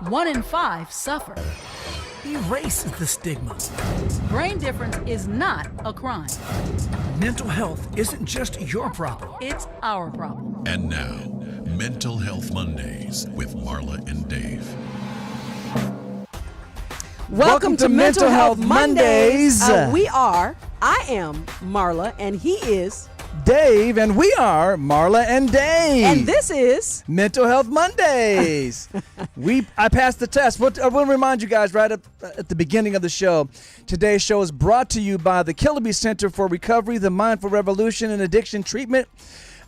One in five suffer. Erase the stigma. Brain difference is not a crime. Mental health isn't just your problem. It's our problem. And now, Mental Health Mondays with Marla and Dave. Welcome to Mental Health Mondays. I am Marla, and he is Dave, and we are Marla and Dave. And this is Mental Health Mondays. I passed the test. I want to remind you guys right at the beginning of the show. Today's show is brought to you by the Kiloby Center for Recovery, the Mindful Revolution and Addiction Treatment.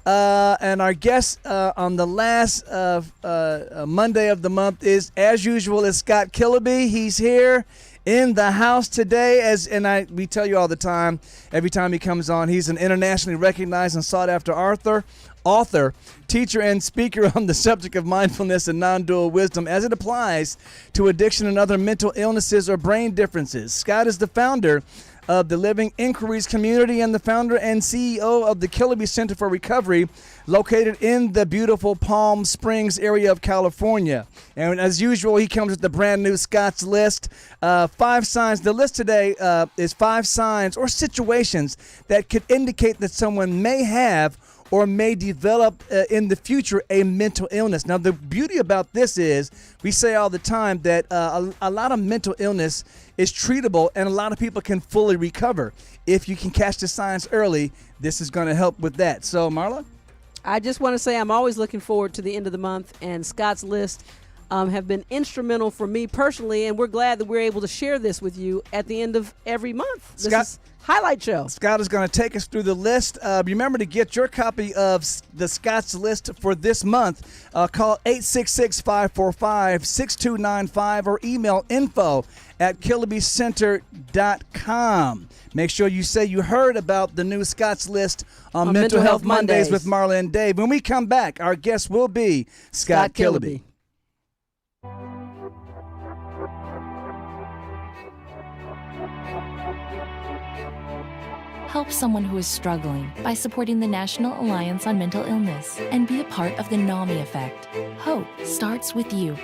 And our guest on the last Monday of the month is, as usual, is Scott Killerby. He's here in the house today, we tell you all the time, every time he comes on, he's an internationally recognized and sought-after author, teacher, and speaker on the subject of mindfulness and non-dual wisdom as it applies to addiction and other mental illnesses or brain differences. Scott is the founder of the Living Inquiries community and the founder and CEO of the Kiloby Center for Recovery, located in the beautiful Palm Springs area of California. And as usual, he comes with the brand new Scott's List. 5 signs. The list today is 5 signs or situations that could indicate that someone may have or may develop in the future a mental illness. Now, the beauty about this is we say all the time that a lot of mental illness is treatable and a lot of people can fully recover. If you can catch the signs early, this is going to help with that. So, Marla? I just want to say I'm always looking forward to the end of the month, and Scott's List have been instrumental for me personally, and we're glad that we're able to share this with you at the end of every month. This is highlight show. Scott is going to take us through the list. Remember to get your copy of the Scott's List for this month. Call 866-545-6295 or email info@killerbycenter.com. Make sure you say you heard about the new Scott's List on Mental Health Mondays with Marla and Dave. When we come back, our guest will be Scott Killerby. Help someone who is struggling by supporting the National Alliance on Mental Illness and be a part of the NAMI effect. Hope starts with you.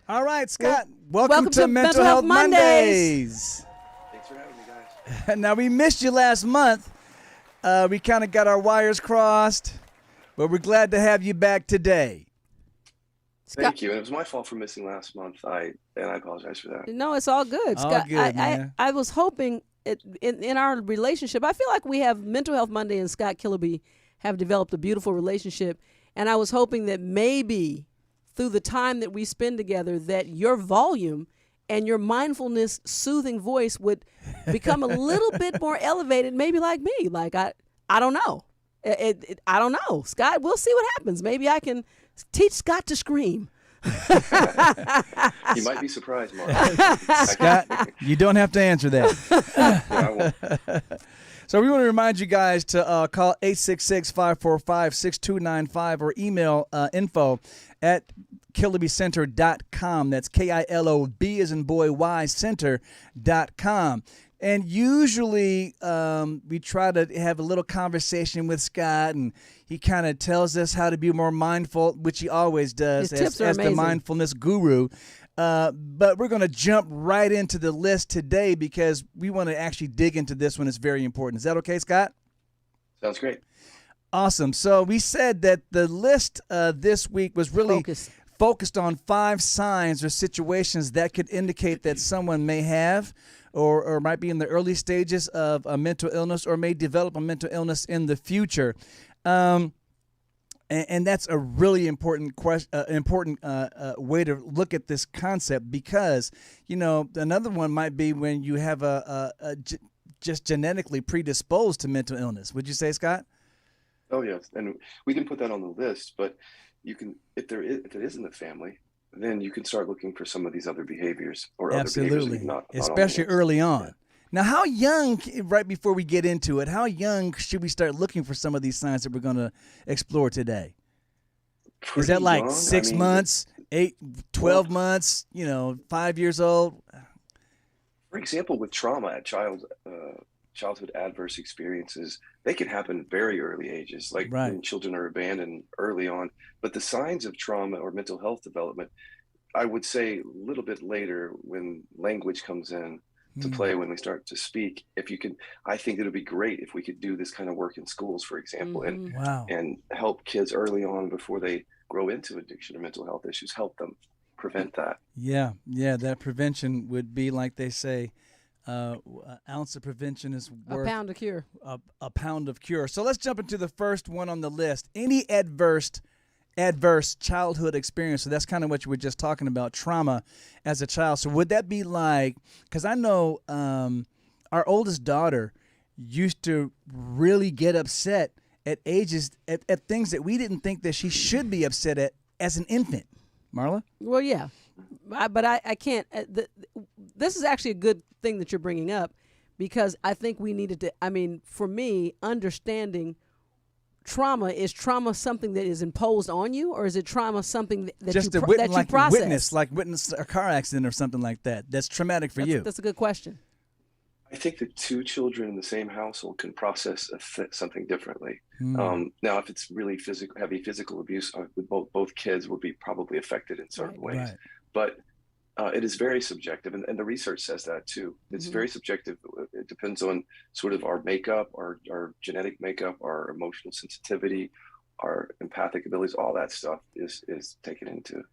All right, Scott. Welcome to Mental Health Mondays. Thanks for having me, guys. Now, we missed you last month. We kind of got our wires crossed, but we're glad to have you back today. Thank you. And it was my fault for missing last month. And I apologize for that. No, it's all good. All Scott, good, man. I was hoping in our relationship, I feel like we have Mental Health Monday and Scott Killerby have developed a beautiful relationship. And I was hoping that maybe through the time that we spend together, that your volume and your mindfulness, soothing voice would become a little bit more elevated, maybe like me. Like, I don't know. I don't know. Scott, we'll see what happens. Maybe I can teach Scott to scream. You might be surprised, Mark. Scott, you don't have to answer that. I won't. So we want to remind you guys to call 866-545-6295 or email info@killerbycenter.com. That's KILOB as in boy, Y, center.com. And usually we try to have a little conversation with Scott, and he kind of tells us how to be more mindful, which he always does as the mindfulness guru. But we're going to jump right into the list today because we want to actually dig into this one. It's very important. Is that okay, Scott? Sounds great. Awesome. So we said that the list this week was really focused on 5 signs or situations that could indicate that someone may have or might be in the early stages of a mental illness or may develop a mental illness in the future. And that's a really important way to look at this concept because, you know, another one might be when you have just genetically predisposed to mental illness. Would you say, Scott? Oh, yes. And we can put that on the list, but you can, if it is in the family, then you can start looking for some of these other behaviors or Absolutely. other behaviors. Not especially early on. Yeah. Now, how young, right before we get into it, how young should we start looking for some of these signs that we're going to explore today? Is that like young? 6 months, 8, 12 months, 5 years old? For example, with trauma, childhood adverse experiences, they can happen very early ages, like Right. when children are abandoned early on. But the signs of trauma or mental health development, I would say a little bit later when language comes in to play, when we start to speak. If you could, I think it would be great if we could do this kind of work in schools, for example, Wow. and help kids early on before they grow into addiction or mental health issues, help them prevent that. Yeah, that prevention would be like they say, an ounce of prevention is worth A pound of cure. a pound of cure. So let's jump into the first one on the list. Any adverse childhood experience. So that's kind of what you were just talking about, trauma as a child. So would that be like, because I know our oldest daughter used to really get upset at things that we didn't think that she should be upset at as an infant. Marla? Well, yeah, but I can't. This is actually a good thing that you're bringing up, because I think we needed to. I mean, for me, understanding trauma, is trauma something that is imposed on you, or is it trauma something that Just you a witness, that you process? witness a car accident or something like that. That's traumatic for you. That's a good question. I think that two children in the same household can process something differently. Now, if it's really heavy physical abuse, with both kids will be probably affected in certain ways. Right. But it is very subjective, and the research says that too. It's very subjective. It depends on sort of our makeup, our genetic makeup, our emotional sensitivity, our empathic abilities. All that stuff is taken into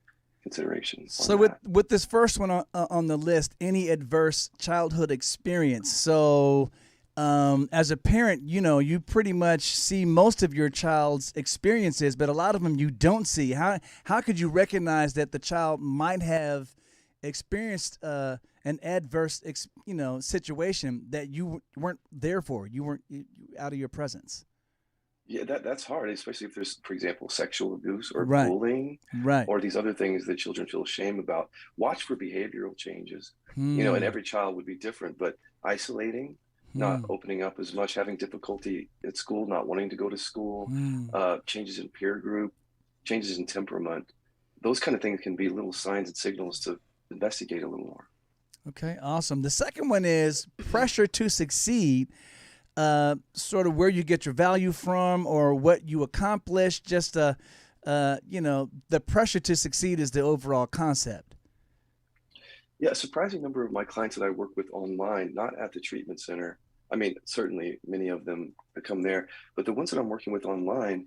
consideration. So with this first one on the list, any adverse childhood experience. So as a parent, you pretty much see most of your child's experiences, but a lot of them you don't see. How could you recognize that the child might have experienced an adverse situation that you weren't there for? You weren't out of your presence. Yeah, that's hard, especially if there's, for example, sexual abuse or Right. bullying, Right. or these other things that children feel shame about. Watch for behavioral changes. And every child would be different, but isolating, not opening up as much, having difficulty at school, not wanting to go to school, changes in peer group, changes in temperament. Those kind of things can be little signs and signals to investigate a little more. Okay, awesome. The second one is pressure to succeed. Sort of where you get your value from or what you accomplish. Just the pressure to succeed is the overall concept. Yeah, a surprising number of my clients that I work with online, not at the treatment center. I mean, certainly many of them come there, but the ones that I'm working with online,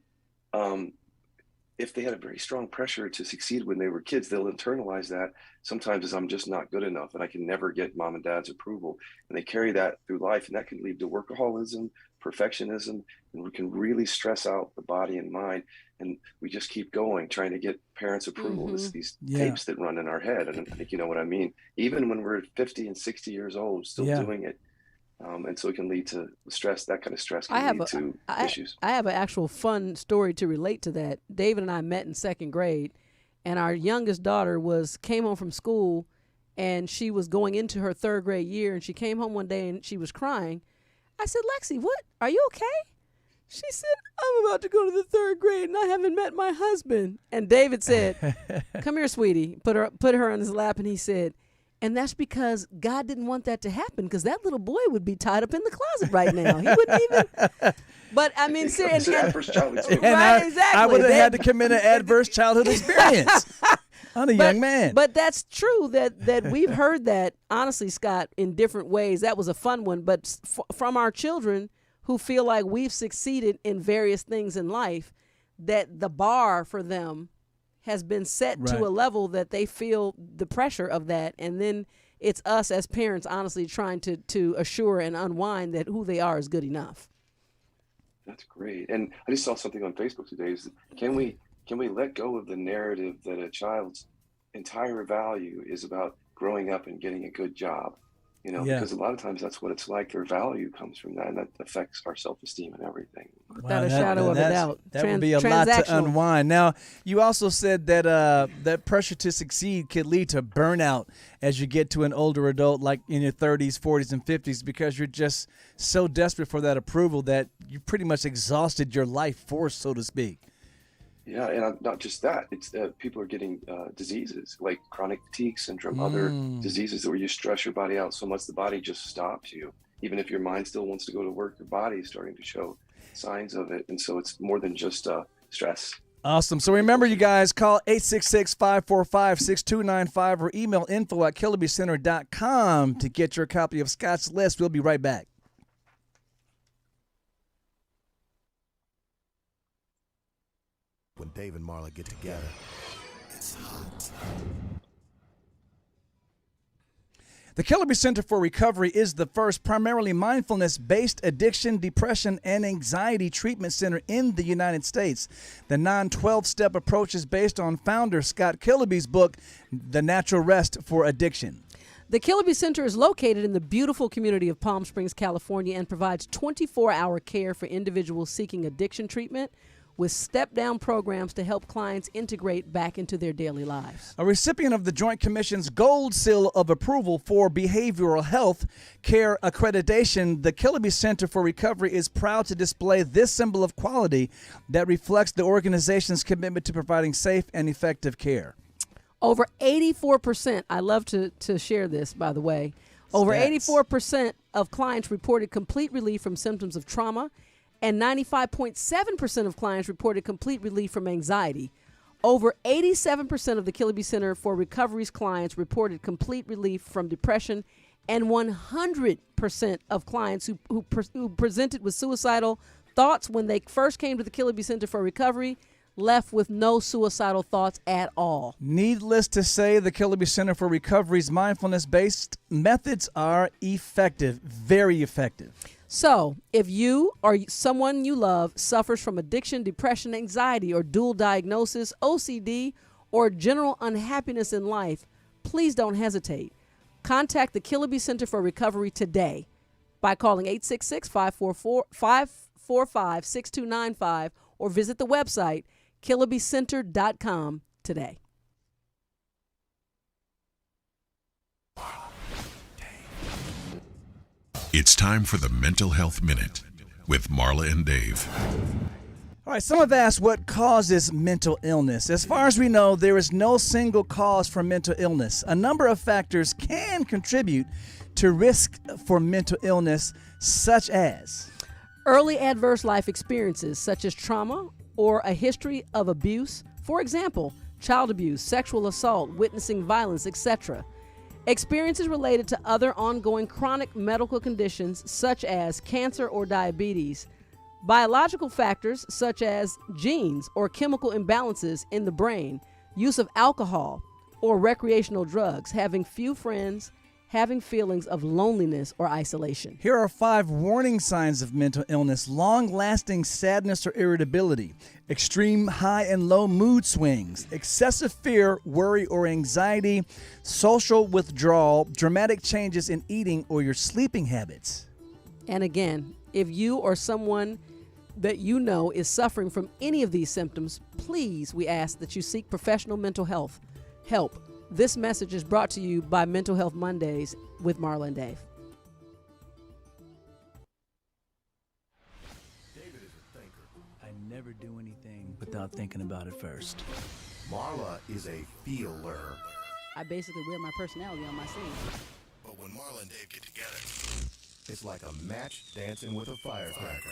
if they had a very strong pressure to succeed when they were kids, they'll internalize that sometimes as I'm just not good enough and I can never get mom and dad's approval. And they carry that through life, and that can lead to workaholism, perfectionism, and we can really stress out the body and mind. And we just keep going, trying to get parents' approval. These tapes that run in our head. And I think you know what I mean. Even when we're 50 and 60 years old, still doing it. And so it can lead to stress. That kind of stress can lead to issues. I have an actual fun story to relate to that. David and I met in second grade, and our youngest daughter came home from school, and she was going into her third grade year, and she came home one day and she was crying. I said, "Lexi, what? Are you okay?" She said, "I'm about to go to the third grade and I haven't met my husband." And David said, "Come here, sweetie." Put her on his lap, and he said, "And that's because God didn't want that to happen, because that little boy would be tied up in the closet right now. He wouldn't even." But I mean, It's an adverse childhood experience. right, exactly. I would have had to commit an adverse childhood experience on a young man. But that's true that we've heard that, honestly, Scott, in different ways. That was a fun one. But from our children who feel like we've succeeded in various things in life, that the bar for them has been set to a level that they feel the pressure of that. And then it's us as parents, honestly, trying to assure and unwind that who they are is good enough. That's great. And I just saw something on Facebook today. Is can we let go of the narrative that a child's entire value is about growing up and getting a good job? Because a lot of times that's what it's like. Their value comes from that, and that affects our self-esteem and everything. Without a shadow of a doubt. That would be a lot to unwind. Now, you also said that that pressure to succeed could lead to burnout as you get to an older adult, like in your 30s, 40s, and 50s, because you're just so desperate for that approval that you pretty much exhausted your life force, so to speak. Yeah, and not just that. It's people are getting diseases like chronic fatigue syndrome, other diseases where you stress your body out so much the body just stops you. Even if your mind still wants to go to work, your body is starting to show signs of it. And so it's more than just stress. Awesome. So remember, you guys, call 866-545-6295 or email info@killerbycenter.com to get your copy of Scott's List. We'll be right back. When Dave and Marla get together, it's hot. The Kiloby Center for Recovery is the first primarily mindfulness-based addiction, depression, and anxiety treatment center in the United States. The non-12-step approach is based on founder Scott Killerby's book, The Natural Rest for Addiction. The Kiloby Center is located in the beautiful community of Palm Springs, California, and provides 24-hour care for individuals seeking addiction treatment, with step-down programs to help clients integrate back into their daily lives. A recipient of the Joint Commission's Gold Seal of Approval for Behavioral Health Care Accreditation, the Kiloby Center for Recovery is proud to display this symbol of quality that reflects the organization's commitment to providing safe and effective care. Over 84%, I love to share this, by the way, over 84% of clients reported complete relief from symptoms of trauma, and 95.7% of clients reported complete relief from anxiety. Over 87% of the Kiloby Center for Recovery's clients reported complete relief from depression, and 100% of clients who presented with suicidal thoughts when they first came to the Kiloby Center for Recovery left with no suicidal thoughts at all. Needless to say, the Kiloby Center for Recovery's mindfulness-based methods are effective, very effective. So, if you or someone you love suffers from addiction, depression, anxiety, or dual diagnosis, OCD, or general unhappiness in life, please don't hesitate. Contact the Kiloby Center for Recovery today by calling 866-545-6295 or visit the website killerbycenter.com today. It's time for the Mental Health Minute with Marla and Dave. All right, some have asked what causes mental illness. As far as we know, there is no single cause for mental illness. A number of factors can contribute to risk for mental illness, such as early adverse life experiences, such as trauma or a history of abuse. For example, child abuse, sexual assault, witnessing violence, etc. Experiences related to other ongoing chronic medical conditions such as cancer or diabetes. Biological factors such as genes or chemical imbalances in the brain, use of alcohol or recreational drugs, having few friends, having feelings of loneliness or isolation. Here are 5 warning signs of mental illness: long-lasting sadness or irritability, extreme high and low mood swings, excessive fear, worry, or anxiety, social withdrawal, dramatic changes in eating or your sleeping habits. And again, if you or someone that you know is suffering from any of these symptoms, please, we ask that you seek professional mental health help. This message is brought to you by Mental Health Mondays with Marla and Dave. David is a thinker. I never do anything without thinking about it first. Marla is a feeler. I basically wear my personality on my sleeve. But when Marla and Dave get together, it's like a match dancing with a firecracker.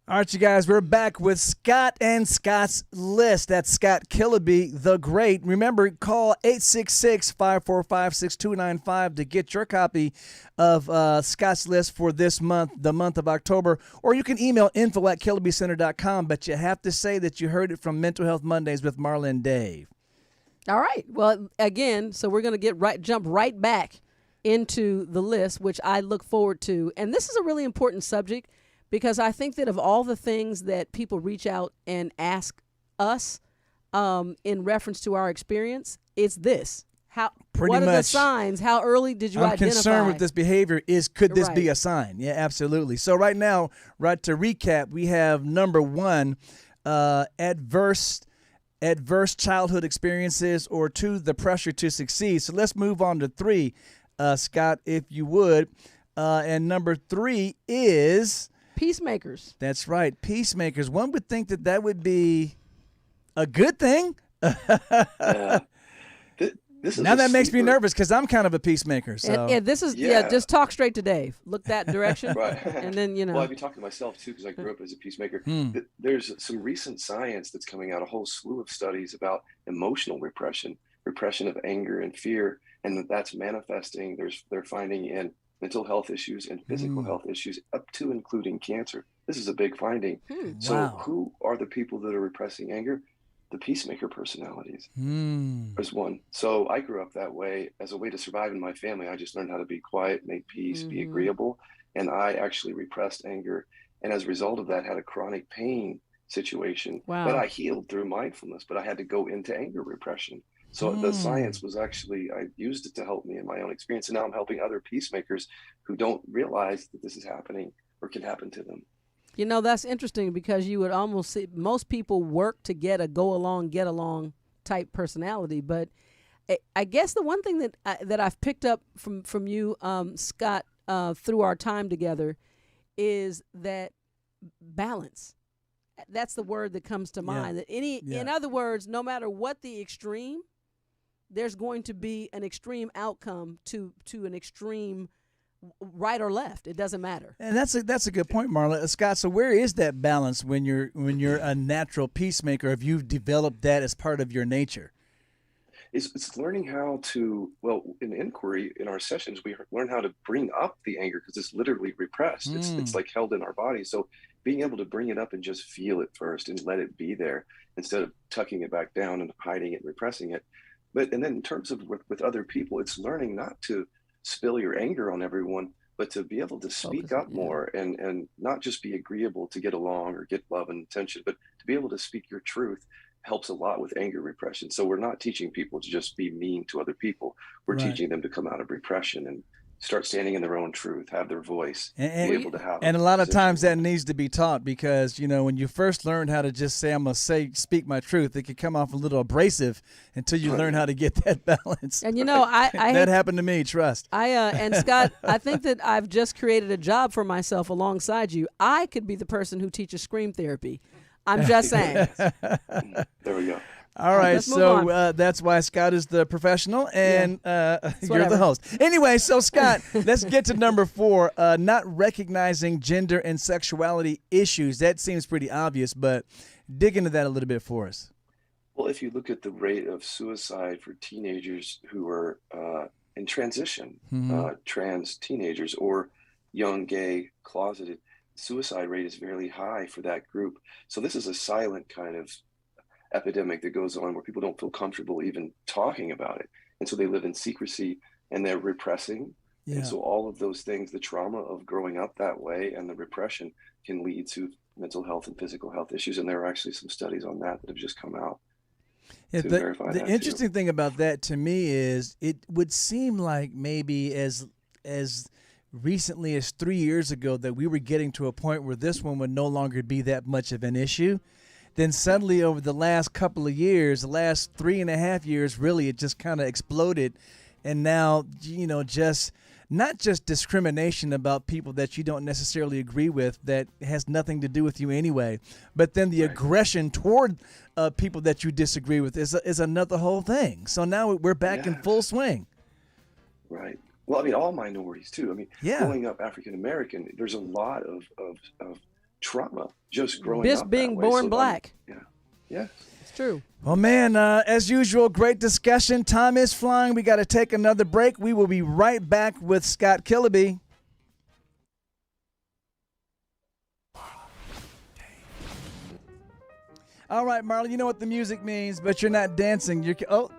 All right, you guys, we're back with Scott and Scott's List. That's Scott Killerby, the Great. Remember, call 866-545-6295 to get your copy of Scott's List for this month, the month of October. Or you can email info@killerbycenter.com, but you have to say that you heard it from Mental Health Mondays with Marla and Dave. All right. Well, again, so we're going to jump right back into the list, which I look forward to. And this is a really important subject, because I think that of all the things that people reach out and ask us in reference to our experience, it's this. What are the signs? How early did you identify? I'm concerned with this behavior. Could this be a sign? Yeah, absolutely. So right now, to recap, we have number 1, adverse childhood experiences, or 2, the pressure to succeed. So let's move on to 3, Scott, if you would. And number 3 is peacemakers. That's right, peacemakers. One would think that would be a good thing. Yeah. This is Now a that makes me sleeper. nervous because I'm kind of a peacemaker. So And this is Yeah. just talk straight to Dave. Look that direction, Right. and then Well, I'd be talking to myself too because I grew up as a peacemaker. There's some recent science that's coming out, a whole slew of studies about emotional repression, repression of anger and fear, and that's manifesting. They're finding in mental health issues and physical health issues, up to including cancer. This is a big finding. So, Wow. who are the people that are repressing anger? The peacemaker personalities is one. So I grew up that way as a way to survive in my family. I just learned how to be quiet, make peace, be agreeable. And I actually repressed anger. And as a result of that, had a chronic pain situation that I healed through mindfulness, but I had to go into anger repression. So the science was actually, I used it to help me in my own experience. And now I'm helping other peacemakers who don't realize that this is happening or can happen to them. You know, that's interesting because you would almost see most people work to get a go along, get along type personality. But I guess the one thing that I've picked up from you, Scott, through our time together, is that balance. That's the word that comes to mind. That in other words, no matter what the extreme, there's going to be an extreme outcome to an extreme right or left. It doesn't matter. And that's a good point, Marla. Scott, so where is that balance when you're a natural peacemaker, if you've developed that as part of your nature? It's learning how to, well, in inquiry, in our sessions, we learn how to bring up the anger because it's literally repressed. It's like held in our body. So being able to bring it up and just feel it first and let it be there instead of tucking it back down and hiding it and repressing it. And then in terms of with other people, it's learning not to spill your anger on everyone, but to be able to speak up more and not just be agreeable to get along or get love and attention, but to be able to speak your truth helps a lot with anger repression. So we're not teaching people to just be mean to other people. We're teaching them to come out of repression and start standing in their own truth, have their voice, be able to have. And a lot of times that needs to be taught because, you know, when you first learn how to just say, I'm going to speak my truth, it can come off a little abrasive until you learn how to get that balance. And, you know, I that happened to me, trust. And Scott, I think that I've just created a job for myself alongside you. I could be the person who teaches scream therapy. I'm just saying. There we go. All right, let's move so on. that's why Scott is the professional and you're the host. Anyway, so Scott, let's get to number 4, not recognizing gender and sexuality issues. That seems pretty obvious, but dig into that a little bit for us. Well, if you look at the rate of suicide for teenagers who are in transition, trans teenagers or young, gay, closeted, suicide rate is very high for that group. So this is a silent kind of epidemic that goes on where people don't feel comfortable even talking about it. And so they live in secrecy and they're repressing. Yeah. And so all of those things, the trauma of growing up that way and the repression can lead to mental health and physical health issues. And there are actually some studies on that have just come out. Yeah, the interesting thing about that to me is it would seem like maybe as recently as 3 years ago that we were getting to a point where this one would no longer be that much of an issue. Then suddenly over the last couple of years, the last 3.5 years, really, it just kind of exploded. And now, you know, just not just discrimination about people that you don't necessarily agree with that has nothing to do with you anyway, but then the aggression toward people that you disagree with is another whole thing. So now we're back in full swing. Right. Well, I mean, all minorities too. I mean, growing up African American, there's a lot of trauma just growing up. Being born black. Yeah. It's true. Well, man, as usual, great discussion. Time is flying. We got to take another break. We will be right back with Scott Killerby. All right, Marla, you know what the music means, but you're not dancing.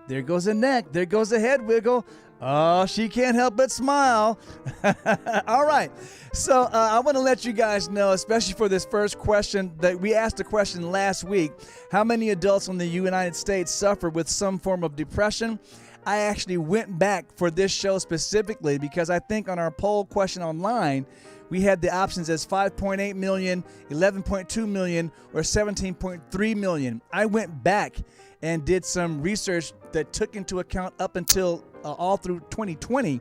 There goes a neck. There goes a head wiggle. Oh, she can't help but smile. All right. So I want to let you guys know, especially for this first question, that we asked a question last week. How many adults in the United States suffer with some form of depression? I actually went back for this show specifically because I think on our poll question online, we had the options as 5.8 million, 11.2 million, or 17.3 million. I went back and did some research that took into account up until all through 2020.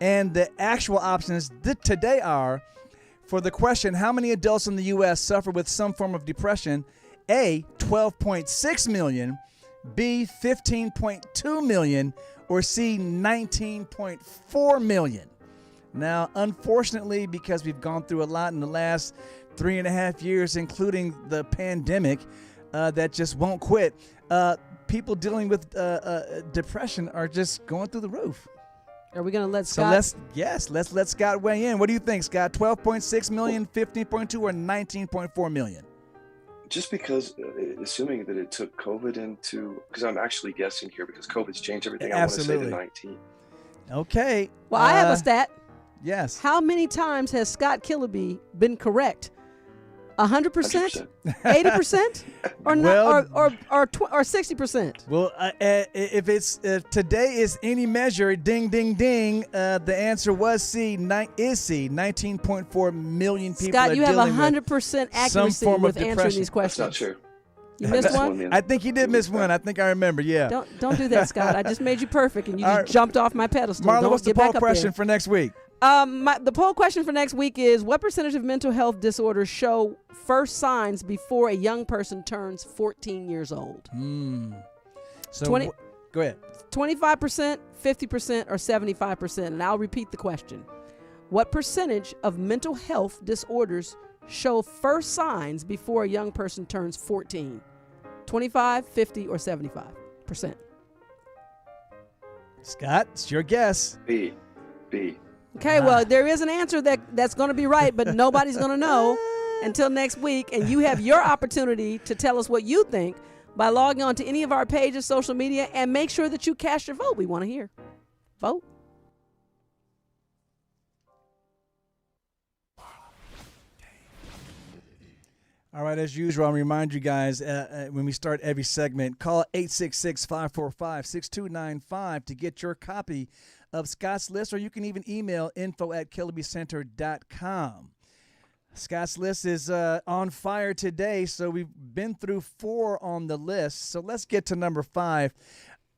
And the actual options today are For the question, how many adults in the U.S. suffer with some form of depression? A, 12.6 million, B, 15.2 million, or C, 19.4 million. Now, unfortunately, because we've gone through a lot in the last 3.5 years, including the pandemic that just won't quit, people dealing with depression are just going through the roof. Are we going to let Scott? So let's let Scott weigh in. What do you think, Scott? 12.6 million, 15.2, or 19.4 million? Just because, assuming that it took COVID into, because I'm actually guessing here because COVID's changed everything. Absolutely. I want to say the 19. Okay. Well, I have a stat. Yes. How many times has Scott Killerby been correct? 100%, 80%, or not, or 60%? Well, if it's today is any measure, ding, ding, ding. The answer was C. Is C. 19.4 million people. Scott, you have dealing 100% accuracy with answering these questions. That's not true. You missed one? I think he did miss one. I think I remember. Yeah. Don't do that, Scott. I just made you perfect, and you just jumped off my pedestal. Marla, Don't what's the get back poll up question there. for next week? The poll question for next week is: what percentage of mental health disorders show first signs before a young person turns 14 years old? So 20 go ahead. 25%, 50%, or 75%? And I'll repeat the question. What percentage of mental health disorders show first signs before a young person turns 14? 25, 50, or 75%? Scott, it's your guess. B. Okay, well, there is an answer that's going to be right, but nobody's going to know until next week. And you have your opportunity to tell us what you think by logging on to any of our pages, social media, and make sure that you cast your vote. We want to hear. Vote. All right, as usual, I'll remind you guys when we start every segment, call 866-545-6295 to get your copy of Scott's list, or you can even email info@killerbycenter.com. Scott's list is on fire today, so we've been through 4 on the list. So let's get to number 5.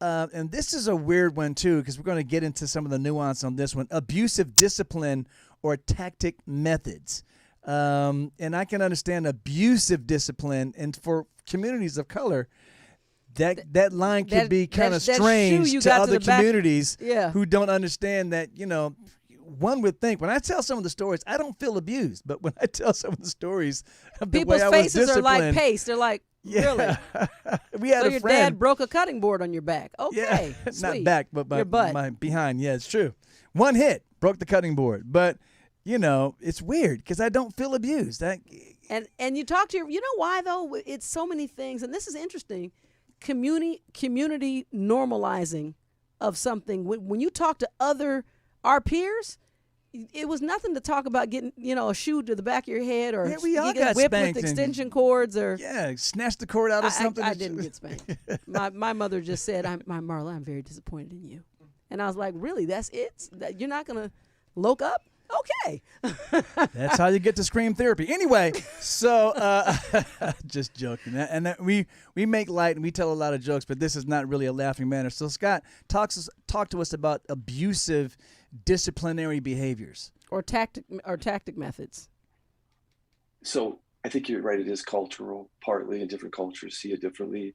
And this is a weird one, too, because we're going to get into some of the nuance on this one. Abusive discipline or tactic methods. And I can understand abusive discipline, and for communities of color, that line could be kind of strange to other communities who don't understand that, one would think, when I tell some of the stories, I don't feel abused, but when I tell some of the stories of the way I was disciplined. People's faces are like paste. They're like, really? We had so a your friend. dad broke a cutting board on your back. Okay, yeah. sweet. Not back, but your butt. my behind. Yeah, it's true. One hit, broke the cutting board. But, it's weird because I don't feel abused. And you talk to you know why, though? It's so many things, and this is interesting. Community normalizing of something. When you talk to our peers, it was nothing to talk about getting, a shoe to the back of your head, or we all got whipped spanked with extension cords, or snatch the cord out of something. I didn't get spanked. My mother just said, Marla, I'm very disappointed in you," and I was like, "Really? That's it? You're not gonna look up?" Okay. That's how you get to scream therapy. Anyway, so just joking. And we make light and we tell a lot of jokes, but this is not really a laughing matter. So Scott, talk to us about abusive disciplinary behaviors or tactic methods. So I think you're right. It is cultural, partly, and different cultures see it differently.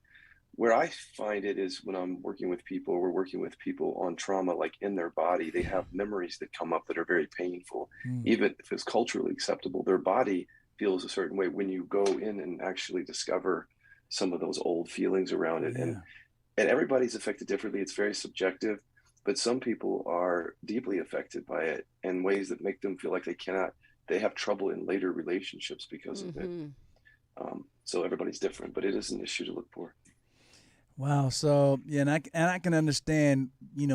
Where I find it is when I'm working with people, we're working with people on trauma, like in their body, they have memories that come up that are very painful. Even if it's culturally acceptable, their body feels a certain way when you go in and actually discover some of those old feelings around it. And everybody's affected differently. It's very subjective, but some people are deeply affected by it in ways that make them feel like they have trouble in later relationships because of it. So everybody's different, but it is an issue to look for. Wow. So, and I can understand,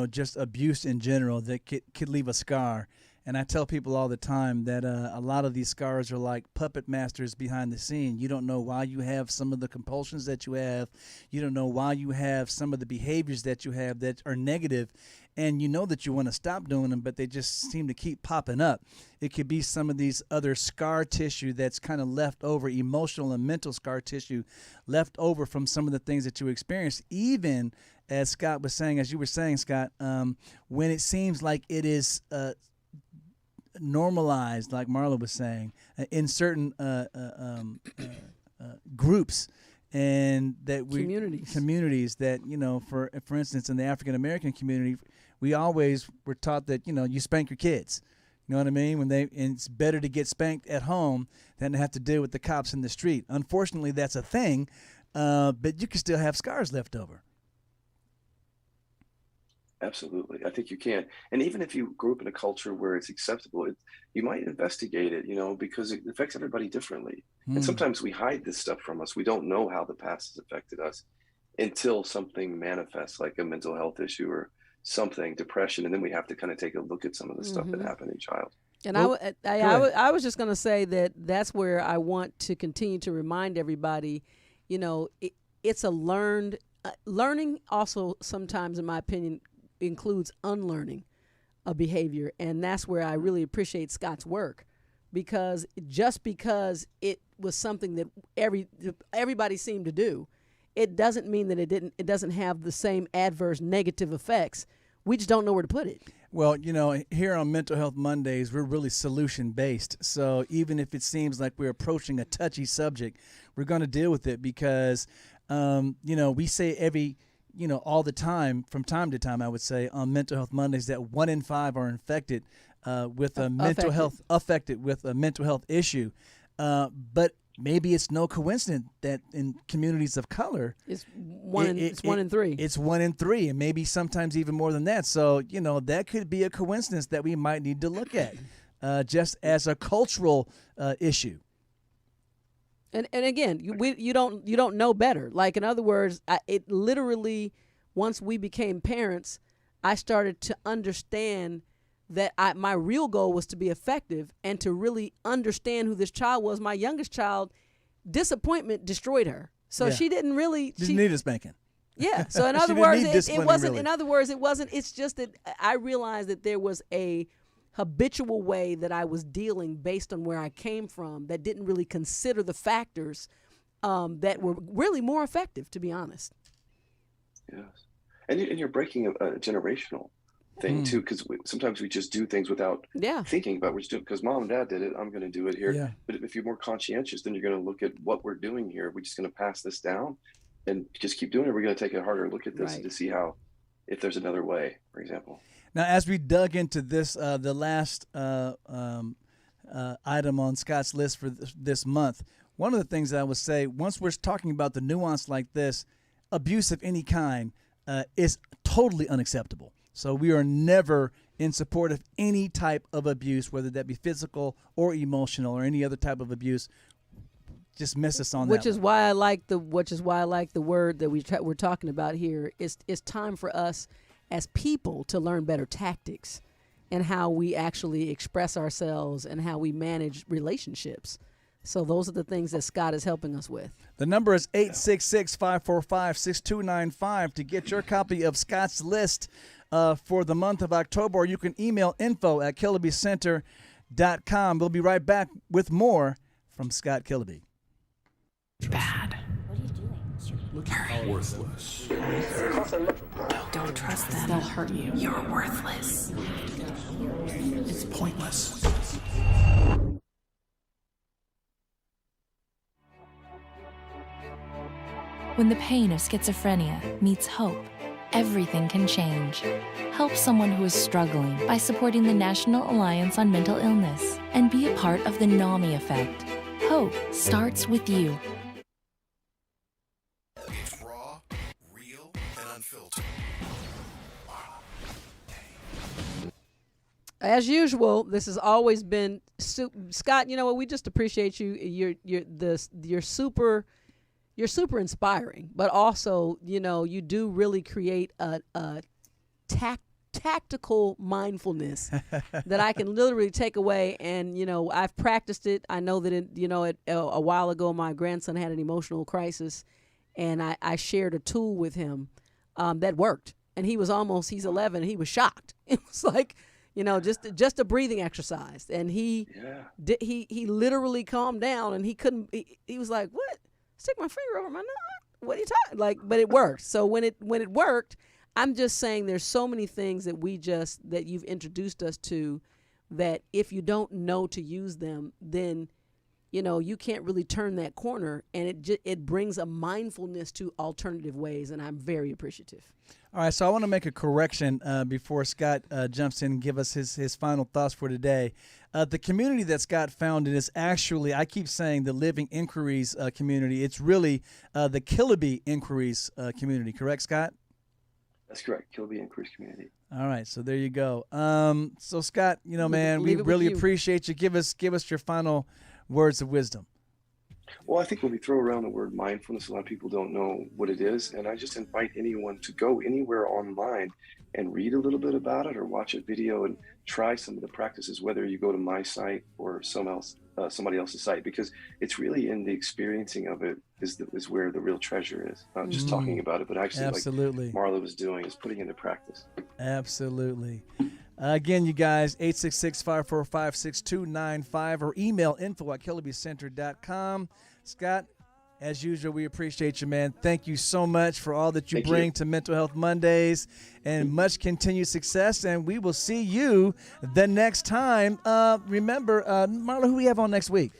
just abuse in general that could leave a scar. And I tell people all the time that a lot of these scars are like puppet masters behind the scene. You don't know why you have some of the compulsions that you have. You don't know why you have some of the behaviors that you have that are negative. And you know that you want to stop doing them, but they just seem to keep popping up. It could be some of these other scar tissue that's kind of left over, emotional and mental scar tissue left over from some of the things that you experienced. Even as you were saying, Scott, when it seems like it is normalized, like Marla was saying, in certain groups, and that communities that, for instance, in the African American community, we always were taught that you spank your kids. You know what I mean? And it's better to get spanked at home than to have to deal with the cops in the street. Unfortunately, that's a thing, but you can still have scars left over. Absolutely. I think you can. And even if you grew up in a culture where it's acceptable, you might investigate it, because it affects everybody differently. And sometimes we hide this stuff from us. We don't know how the past has affected us until something manifests, like a mental health issue or something, depression. And then we have to kind of take a look at some of the stuff that happened in childhood. And I was just going to say that's where I want to continue to remind everybody, it's a learning also sometimes, in my opinion, includes unlearning a behavior. And that's where I really appreciate Scott's work, because it was something that everybody seemed to do, it doesn't mean that it doesn't have the same adverse negative effects. We just don't know where to put it. Well, here on Mental Health Mondays, we're really solution-based. So even if it seems like we're approaching a touchy subject, we're going to deal with it because, we say all the time, from time to time, I would say, on Mental Health Mondays, that 1 in 5 are infected with a mental health issue. But maybe it's no coincidence that in communities of color, it's one in 3. It's 1 in 3, and maybe sometimes even more than that. So, that could be a coincidence that we might need to look at just as a cultural issue. And again, you don't know better. Like, in other words, it literally, once we became parents, I started to understand that my real goal was to be effective and to really understand who this child was. My youngest child, disappointment destroyed her. So she didn't really. Didn't need a spanking. Yeah. So in other words, it wasn't. Really. In other words, it wasn't. It's just that I realized that there was a habitual way that I was dealing based on where I came from that didn't really consider the factors that were really more effective, to be honest. Yes. And you're breaking a generational thing too, because sometimes we just do things without thinking about what we're doing. Because mom and dad did it, I'm going to do it here. Yeah. But if you're more conscientious, then you're going to look at what we're doing here. We're just going to pass this down and just keep doing it. We're going to take a harder look at this to see if there's another way, for example. Now, as we dug into this, the last item on Scott's list for this month, one of the things that I would say, once we're talking about the nuance like this, abuse of any kind is totally unacceptable. So we are never in support of any type of abuse, whether that be physical or emotional or any other type of abuse. Just miss us on that. Which is why I like the word that we're talking about here. It's time for us as people to learn better tactics and how we actually express ourselves and how we manage relationships. So those are the things that Scott is helping us with. The number is 866-545-6295 to get your copy of Scott's list for the month of October. Or you can email info@KillerbyCenter.com. We'll be right back with more from Scott Killerby. Bad. What are you doing? You're worthless. Don't trust them. They'll hurt you. You're worthless. It's pointless. When the pain of schizophrenia meets hope, everything can change. Help someone who is struggling by supporting the National Alliance on Mental Illness and be a part of the NAMI effect. Hope starts with you. It's raw, real, and unfiltered. As usual, this has always been Scott. You know what? We just appreciate you. You're super inspiring, but also, you do really create a tactical mindfulness that I can literally take away. And, I've practiced it. I know that, a while ago, my grandson had an emotional crisis, and I shared a tool with him that worked. And he's 11. He was shocked. It was like, just a breathing exercise. And he literally calmed down, and he was like, what? Stick my finger over my nose. What are you talking? But it worked. So when it worked, I'm just saying there's so many things that you've introduced us to that if you don't know to use them, then you can't really turn that corner, and it brings a mindfulness to alternative ways, and I'm very appreciative. All right, so I want to make a correction before Scott jumps in and give us his final thoughts for today. The community that Scott founded is actually, I keep saying, the Living Inquiries community. It's really the Killerby Inquiries community, correct, Scott? That's correct, Kilby Inquiries community. All right, so there you go. So Scott, man, we Leave it with really you. appreciate you. Give us your final words of wisdom. Well, I think when we throw around the word mindfulness, a lot of people don't know what it is. And I just invite anyone to go anywhere online and read a little bit about it or watch a video and try some of the practices, whether you go to my site or somebody else's site, because it's really in the experiencing of it is where the real treasure is. Not just talking about it, but actually, Absolutely. like Marla was doing, is putting into practice. Absolutely. Again, you guys, 866-545-6295 or email info@killerbycenter.com. Scott, as usual, we appreciate you, man. Thank you so much for all that you bring to Mental Health Mondays, and much continued success, and we will see you the next time. Remember, Marla, who we have on next week?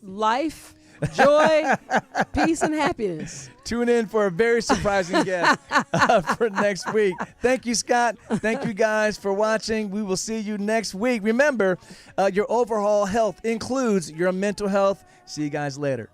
Life, joy, peace, and happiness. Tune in for a very surprising guest for next week. Thank you, Scott. Thank you, guys, for watching. We will see you next week. Remember, your overall health includes your mental health. See you guys later.